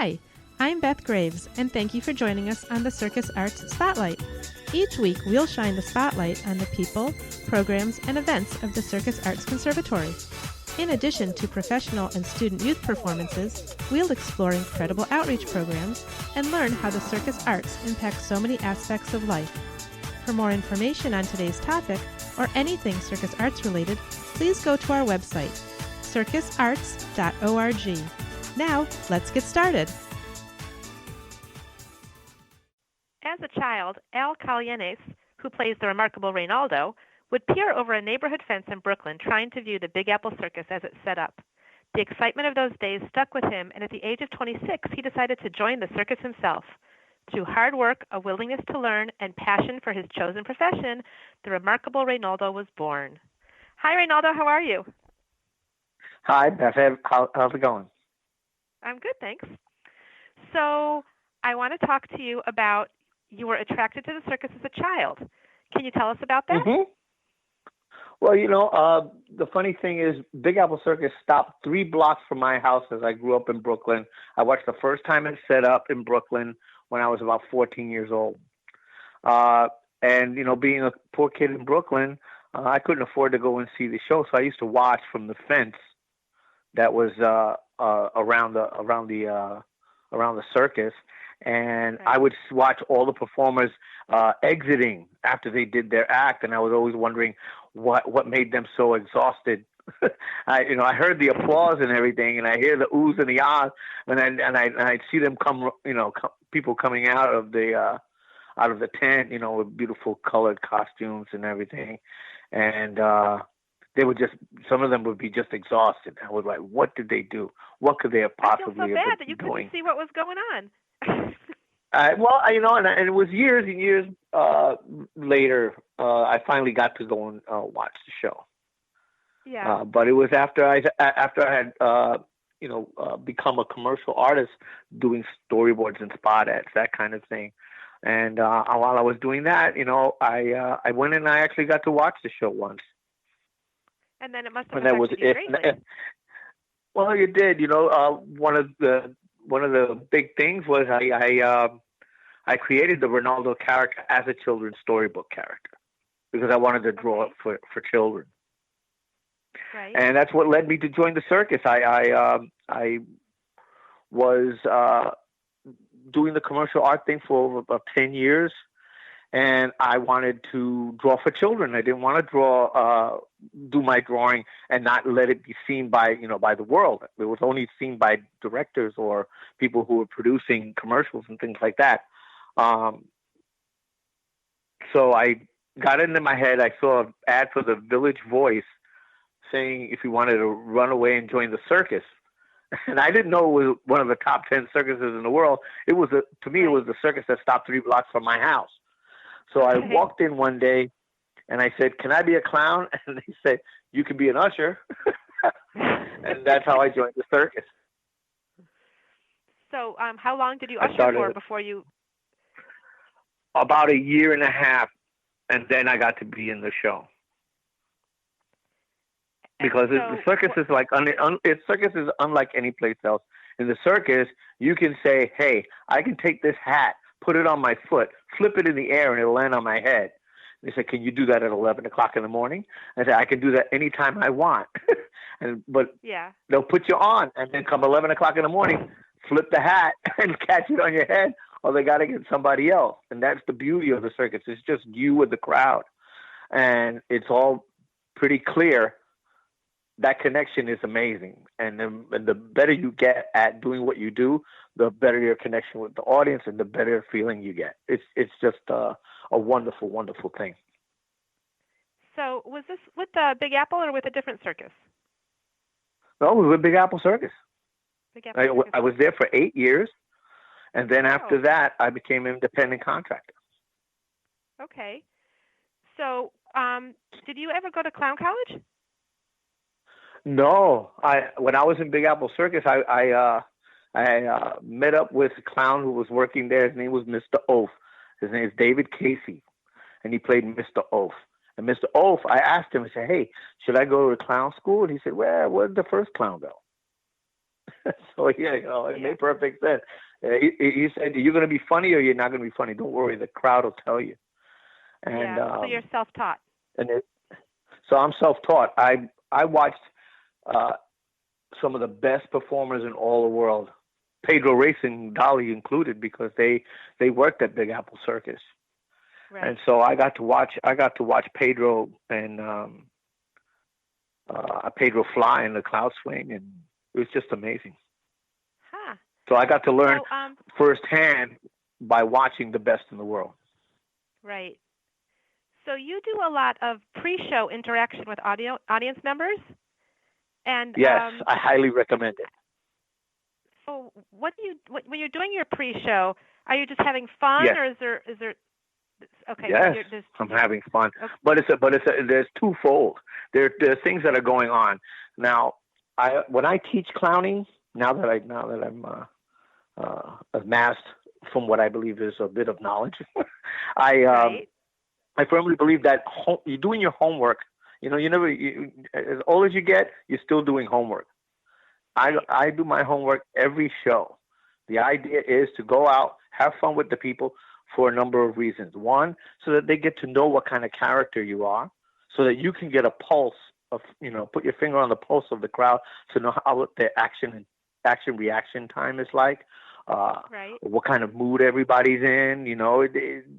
Hi, I'm Beth Graves, and thank you for joining us on the Circus Arts Spotlight. Each week, we'll shine the spotlight on the people, programs, and events of the Circus Arts Conservatory. In addition to professional and student youth performances, we'll explore incredible outreach programs and learn how the circus arts impact so many aspects of life. For more information on today's topic, or anything circus arts related, please go to our website, circusarts.org. Now, let's get started. As a child, Al Calienes, who plays the Remarkable Renaldo, would peer over a neighborhood fence in Brooklyn trying to view the Big Apple Circus as it's set up. The excitement of those days stuck with him, and at the age of 26, he decided to join the circus himself. Through hard work, a willingness to learn, and passion for his chosen profession, the Remarkable Renaldo was born. Hi, Renaldo. How are you? Hi, Beth. How's it going? I'm good, thanks. So I want to talk to you about you were attracted to the circus as a child. Can you tell us about that? Mm-hmm. Well, the funny thing is Big Apple Circus stopped 3 blocks from my house as I grew up in Brooklyn. I watched the first time it set up in Brooklyn when I was about 14 years old. And being a poor kid in Brooklyn, I couldn't afford to go and see the show, so I used to watch from the fence that was around the circus, and Right. I would watch all the performers exiting after they did their act, and I was always wondering what made them so exhausted. I heard the applause and everything, and I hear the oohs and the ahs, and I'd see them people coming out of the tent, with beautiful colored costumes and everything, and they would some of them would be just exhausted. I was like, what did they do? What could they have possibly I feel so bad that you been doing? couldn't see what was going on. And it was years and years later, I finally got to go and watch the show. Yeah. But it was after I had become a commercial artist, doing storyboards and spot ads, that kind of thing. And while I was doing that, I went and I actually got to watch the show once. And then it must have affected you greatly. Well, it did. One of the big things was I created the Renaldo character as a children's storybook character because I wanted to draw it for children. Right. And that's what led me to join the circus. I was doing the commercial art thing for over about 10 years, and I wanted to draw for children. I didn't want to do my drawing and not let it be seen by the world. It was only seen by directors or people who were producing commercials and things like that. So I got it into my head. I saw an ad for the Village Voice saying if you wanted to run away and join the circus. And I didn't know it was one of the top 10 circuses in the world. It was to me, it was the circus that stopped 3 blocks from my house. So I walked in one day and I said, "Can I be a clown?" And they said, "You can be an usher." And that's how I joined the circus. So how long did you usher for before you? About 1.5 years, and then I got to be in the show. Because the circus is circus is unlike any place else. In the circus, you can say, "Hey, I can take this hat, put it on my foot, flip it in the air, and it'll land on my head." They said, "Can you do that at 11 o'clock in the morning?" I said, "I can do that anytime I want." But they'll put you on, and then come 11 o'clock in the morning, flip the hat and catch it on your head, or they got to get somebody else. And that's the beauty of the circus. It's just you with the crowd. And it's all pretty clear. That connection is amazing. And the better you get at doing what you do, the better your connection with the audience and the better feeling you get. It's just a wonderful, wonderful thing. So was this with the Big Apple or with a different circus? No, it was with Big Apple Circus. Big Apple Circus. I was there for 8 years. And then after that, I became an independent contractor. Okay. So did you ever go to clown college? No, when I was in Big Apple Circus, I met up with a clown who was working there. His name was Mr. Oaf. His name is David Casey, and he played Mr. Oaf. And Mr. Oaf, I asked him, I said, "Hey, should I go to clown school?" And he said, "Well, where did the first clown go?" So yeah, it made perfect sense. He said, "You're going to be funny or you're not going to be funny. Don't worry, the crowd will tell you." And so you're self-taught. So I'm self-taught. I watched some of the best performers in all the world, Pedro Racing, Dolly included, because they worked at Big Apple Circus. Right. And so I got to watch Pedro and Pedro fly in the cloud swing, and it was just amazing. Huh. So I got to learn firsthand by watching the best in the world. Right. So you do a lot of pre-show interaction with audience members, and yes, I highly recommend it. So when you're doing your pre-show, are you just having fun, yes. or is there? Okay. Yes, I'm having fun, okay. but there's twofold. There are things that are going on now. When I teach clowning, now that I'm amassed from what I believe is a bit of knowledge, I firmly believe that you're doing your homework. As old as you get, you're still doing homework. I do my homework every show. The idea is to go out, have fun with the people for a number of reasons. One, so that they get to know what kind of character you are, so that you can get a pulse of, put your finger on the pulse of the crowd to know how their action reaction time is like. What kind of mood everybody's in.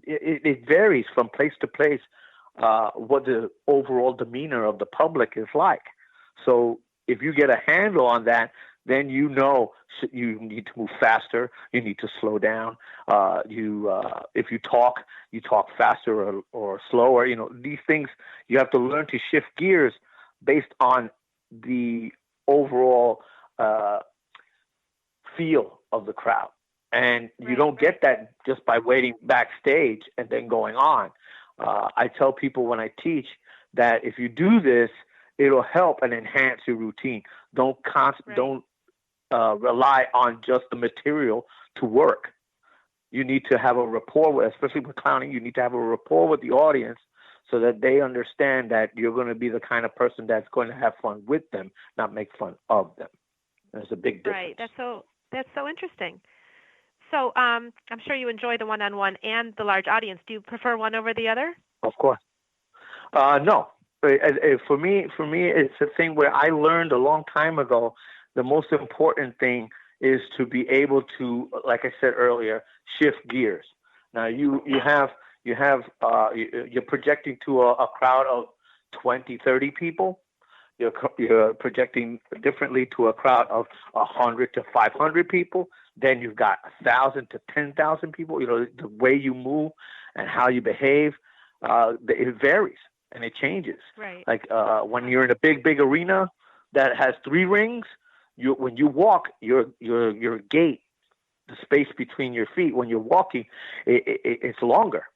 It varies from place to place, what the overall demeanor of the public is like. So if you get a handle on that, then you need to move faster. You need to slow down. If you talk faster or slower. These things, you have to learn to shift gears based on the overall feel of the crowd. And you don't get that just by waiting backstage and then going on. I tell people when I teach that if you do this, it'll help and enhance your routine. Don't rely on just the material to work. You need to have a rapport especially with clowning, you need to have a rapport with the audience so that they understand that you're going to be the kind of person that's going to have fun with them, not make fun of them. There's a big difference. Right. That's so interesting. So I'm sure you enjoy the one-on-one and the large audience. Do you prefer one over the other? Of course. No. For me, it's a thing where I learned a long time ago. The most important thing is to be able to, like I said earlier, shift gears. Now you're projecting to a crowd of 20, 30 people. You're projecting differently to a crowd of 100 to 500 people. Then you've got 1,000 to 10,000 people. The way you move and how you behave, it varies and it changes. Right. Like when you're in a big arena that has 3 rings, when you walk, your gait, the space between your feet when you're walking, it's longer,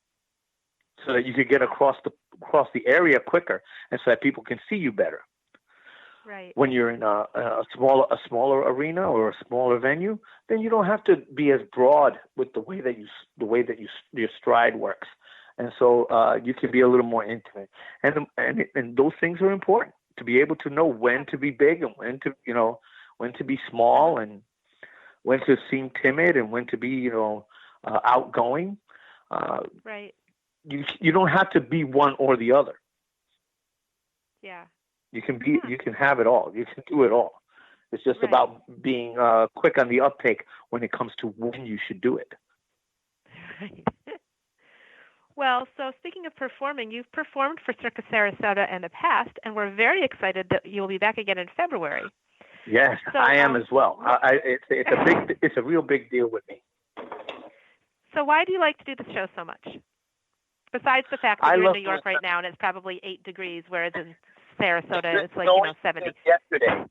so that you can get across the area quicker, and so that people can see you better. Right. When you're in a smaller arena or a smaller venue, then you don't have to be as broad with the way that your stride works, and so you can be a little more intimate. And those things are important, to be able to know when to be big and when to be small, and when to seem timid and when to be outgoing. Right. You don't have to be one or the other. Yeah. You can have it all. You can do it all. It's just about being quick on the uptake when it comes to when you should do it. Right. Well, so speaking of performing, you've performed for Circa Sarasota in the past, and we're very excited that you will be back again in February. Yes, so, I am as well. It's a real big deal with me. So why do you like to do the show so much? Besides the fact that you're in New York right now and it's probably 8 degrees, whereas in Sarasota it's like 70. Yesterday,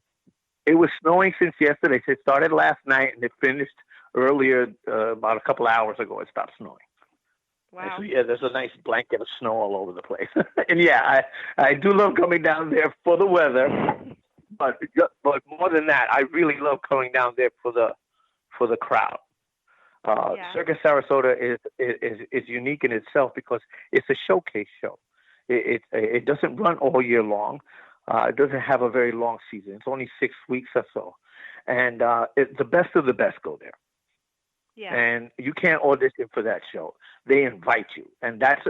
it was snowing since yesterday. It started last night and it finished earlier, about a couple hours ago. It stopped snowing. Wow. So, there's a nice blanket of snow all over the place. And I do love coming down there for the weather. But more than that, I really love coming down there for the crowd. Circa Sarasota is unique in itself because it's a showcase show. It doesn't run all year long. It doesn't have a very long season. It's only 6 weeks or so, and the best of the best go there. Yeah. And you can't audition for that show. They invite you, and that's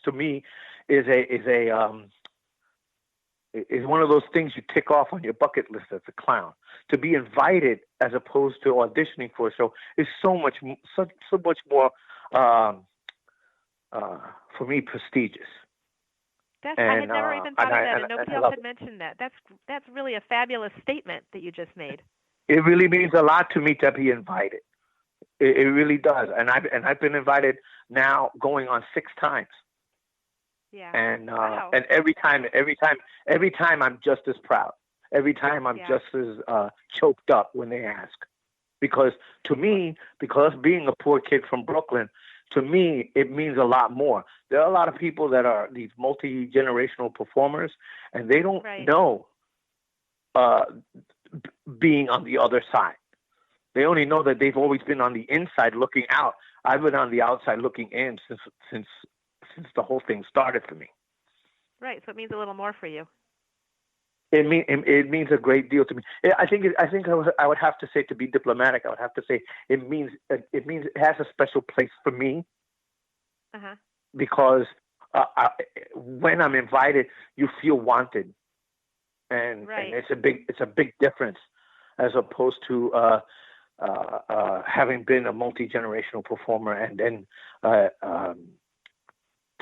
to me is one of those things you tick off on your bucket list as a clown. To be invited as opposed to auditioning for a show is so much more for me prestigious. I had never even thought of that, and nobody else had mentioned that. That's really a fabulous statement that you just made. It really means a lot to me to be invited. It really does, and I've been invited now going on 6 times. Yeah. And wow. and every time I'm just as proud. Every time I'm just as choked up when they ask, because to me, because being a poor kid from Brooklyn, to me it means a lot more. There are a lot of people that are these multi-generational performers, and they don't know being on the other side. They only know that they've always been on the inside looking out. I've been on the outside looking in since the whole thing started for me. Right. So it means a little more for you. It means a great deal to me. I think I would have to say, to be diplomatic, I would have to say it means it has a special place for me. Uh-huh. Because when I'm invited, you feel wanted, and it's a big difference as opposed to having been a multi-generational performer and then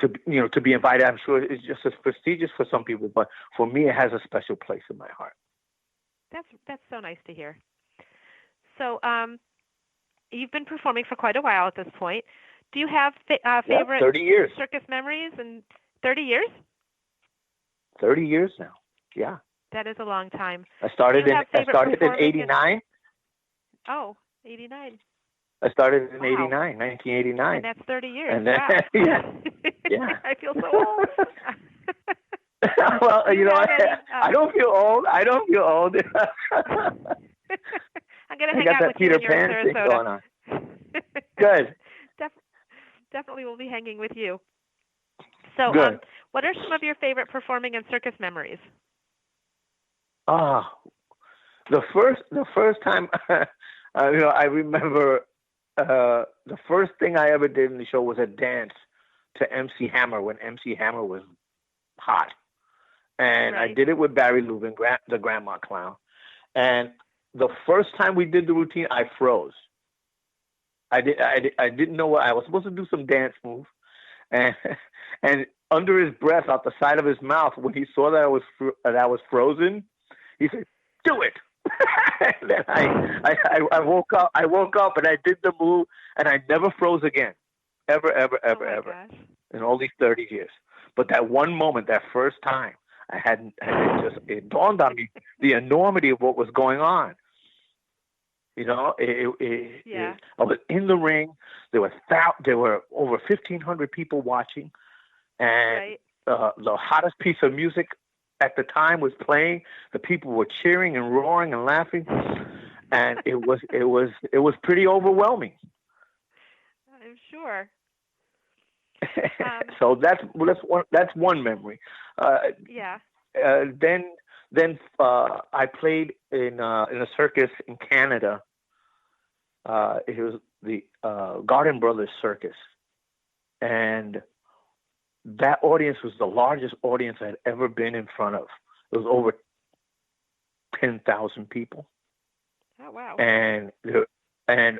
to be invited. I'm sure it's just as prestigious for some people, but for me, it has a special place in my heart. That's so nice to hear. So you've been performing for quite a while at this point. Do you have favorite 30 years. circus memories? And 30 years? 30 years now. Yeah. That is a long time. I started in 89. Oh, 89. I started in 89, 1989. And that's 30 years. And then, wow. yeah. I feel so old. Well, I don't feel old. I'm going to hang out with Peter you when Pan you're in thing Sarasota. going on. Good. Definitely will be hanging with you. So, what are some of your favorite performing and circus memories? The first time, I remember the first thing I ever did in the show was a dance to MC Hammer when MC Hammer was hot, and I did it with Barry Lubin, the Grandma Clown. And the first time we did the routine, I froze. I didn't know what I was supposed to do. Some dance move, and under his breath, out the side of his mouth, when he saw that I was frozen, he said, "Do it." And then I woke up. I woke up and I did the move, and I never froze again, ever, gosh. in all these 30 years. But that one moment, that first time, it dawned on me the enormity of what was going on. I was in the ring. There were over 1,500 people watching, and the hottest piece of music at the time was playing. The people were cheering and roaring and laughing, and it was pretty overwhelming. I'm sure. So that's one memory. Then I played in a circus in Canada. It was the Garden Brothers Circus, and that audience was the largest audience I had ever been in front of. It was over 10,000 people. Oh wow! And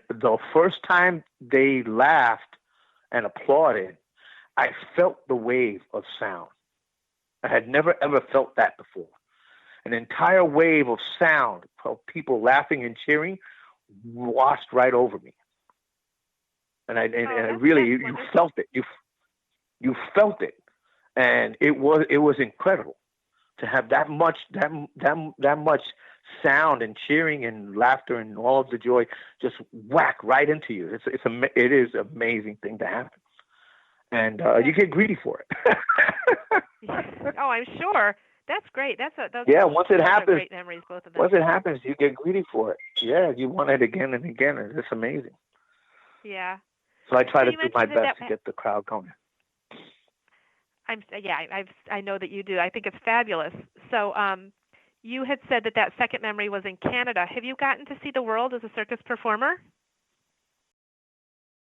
the first time they laughed and applauded, I felt the wave of sound. I had never ever felt that before. An entire wave of sound of people laughing and cheering washed right over me, and you felt it. You felt it, and it was incredible to have that much sound and cheering and laughter and all of the joy just whack right into you. It is an amazing thing to happen, and you get greedy for it. Oh, I'm sure. That's great. Once it happens, great memories, both of them. Once it happens, you get greedy for it. Yeah, you want it again and again, and it's amazing. Yeah. So I try to do my best to get the crowd going. I know that you do. I think it's fabulous. So You had said that second memory was in Canada. Have you gotten to see the world as a circus performer?